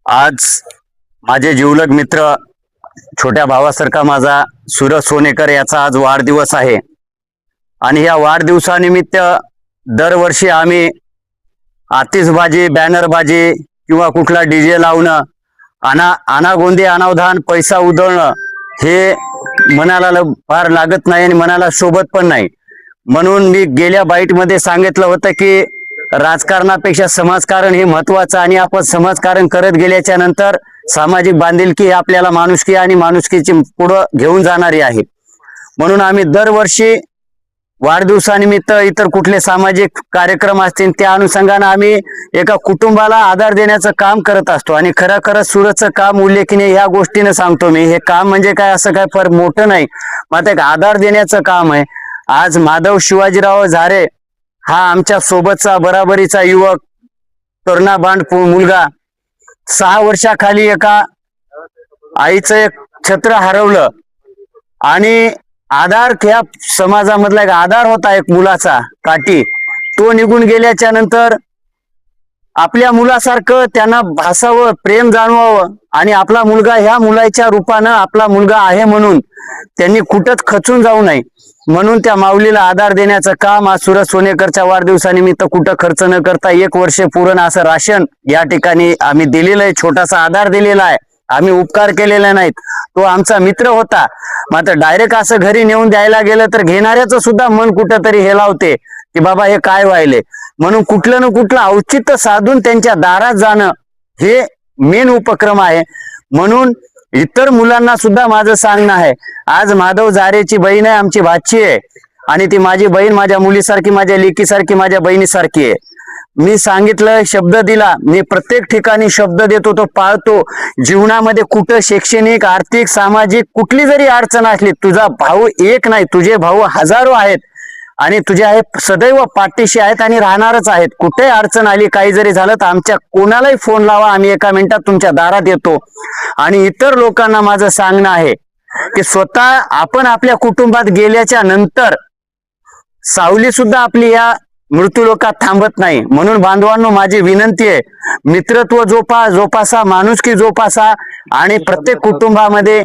आज माझे जिवलग मित्र छोट्या भावासारखा माझा सूरज सोनेकर याचा आज वाढदिवस आहे आणि या वाढदिवसानिमित्त दरवर्षी आम्ही आतिषबाजी बॅनरबाजी किंवा कुठला डीजे लावणं आनागोंदी अनावधान पैसा उधळणं हे मनाला फार लागत नाही आणि मनाला शोभत पण नाही। म्हणून मी गेल्या बाईटमध्ये सांगितलं होतं की राजकारणापेक्षा समाजकारण हे महत्वाचं आणि आपण समाजकारण करत गेल्याच्या नंतर सामाजिक बांधिलकी आपल्याला माणुसकी आणि माणुसकीची पुढे घेऊन जाणारी आहे। म्हणून आम्ही दरवर्षी वाढदिवसानिमित्त इतर कुठले सामाजिक कार्यक्रम असतील त्या अनुषंगाने आम्ही एका कुटुंबाला आधार देण्याचं काम करत असतो आणि खरं सूरजचं काम उल्लेखनीय ह्या गोष्टीने सांगतो मी। हे काम म्हणजे काय असं काय फार मोठं नाही, मात्र एक आधार देण्याचं काम आहे। आज माधव शिवाजीराव झारे हा आमच्या सोबतचा बराबरीचा युवक तरुणाबांड मुलगा 6 वर्षाखाली एका आईचं एक छत्र हरवलं आणि आधार ह्या समाजामधला एक आधार होता एक मुलाचा काठी, तो निघून गेल्याच्या नंतर आपल्या मुलासारखं त्यांना भासावं प्रेम जाणवावं आणि आपला मुलगा ह्या मुलाच्या रूपानं आपला मुलगा आहे म्हणून त्यांनी कुठंच खचून जाऊ नये म्हणून त्या माऊलीला आधार देण्याचं काम आज सूरज सोनेकरच्या वाढदिवसानिमित्त कुठं खर्च न करता 1 वर्ष पूर्ण असं राशन या ठिकाणी आम्ही दिलेलं आहे, छोटासा आधार दिलेला आहे। आम्ही उपकार केलेला नाहीत, तो आमचा मित्र होता, मात्र डायरेक्ट असं घरी नेऊन द्यायला गेलं तर घेणाऱ्याचं सुद्धा मन कुठंतरी हेलावते की बाबा हे काय व्हायले। म्हणून कुठलं ना कुठलं औचित्य साधून त्यांच्या दारात जाणं हे मेन उपक्रम आहे। म्हणून इतर मुलांना सुद्धा माझं सांगणं आहे, आज माधव झारेची बहीण आहे, आमची भाची आहे आणि ती माझी बहीण माझ्या मुलीसारखी माझ्या लेकीसारखी माझ्या बहिणीसारखी आहे। मी सांगितलं, शब्द दिला, मी प्रत्येक ठिकाणी शब्द देतो तो पाळतो। जीवनामध्ये कुठं शैक्षणिक आर्थिक सामाजिक कुठली जरी अडचण असली, तुझा भाऊ एक नाही तुझे भाऊ हजारो आहेत आणि तुझ्या हे सदैव पाठीशी आहेत आणि राहणारच आहेत। कुठे अडचण आली काही जरी झालं तर आमच्या कोणालाही फोन लावा, आम्ही 1 मिनिटात तुमच्या दारात येतो। आणि इतर लोकांना माझं सांगणं आहे की स्वतः आपण आपल्या कुटुंबात गेल्याच्या नंतर सावली सुद्धा आपली या मृत्यू लोकात थांबत नाही। म्हणून बांधवांनो माझी विनंती आहे, मित्रत्व जोपासा माणुसकी जोपासा आणि प्रत्येक कुटुंबामध्ये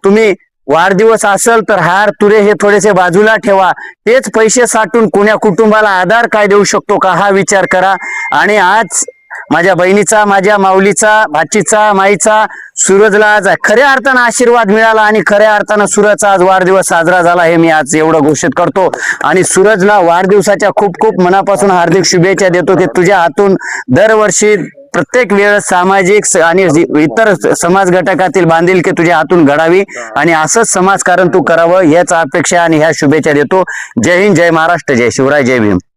तुम्ही वाढदिवस असेल तर हार तुरे हे थोडेसे बाजूला ठेवा, तेच पैसे साठून कोण्या कुटुंबाला आधार काय देऊ शकतो का हा विचार करा। आणि आज माझ्या बहिणीचा माझ्या माऊलीचा भाचीचा माईचा सूरजला आज खऱ्या अर्थानं आशीर्वाद मिळाला आणि खऱ्या अर्थानं सूरजचा आज वाढदिवस साजरा झाला हे मी आज एवढं घोषित करतो। आणि सूरजला वाढदिवसाच्या खूप खूप मनापासून हार्दिक शुभेच्छा देतो की तुझ्या हातून दरवर्षी प्रत्येक वेळ सामाजिक आणि इतर समाज घटकातील बांधिलकी तुझ्या हातून घडावी आणि असंच समाजकारण तू करावं याच अपेक्षा आणि ह्या शुभेच्छा देतो। जय हिंद, जय महाराष्ट्र, जय शिवराय, जय भीम।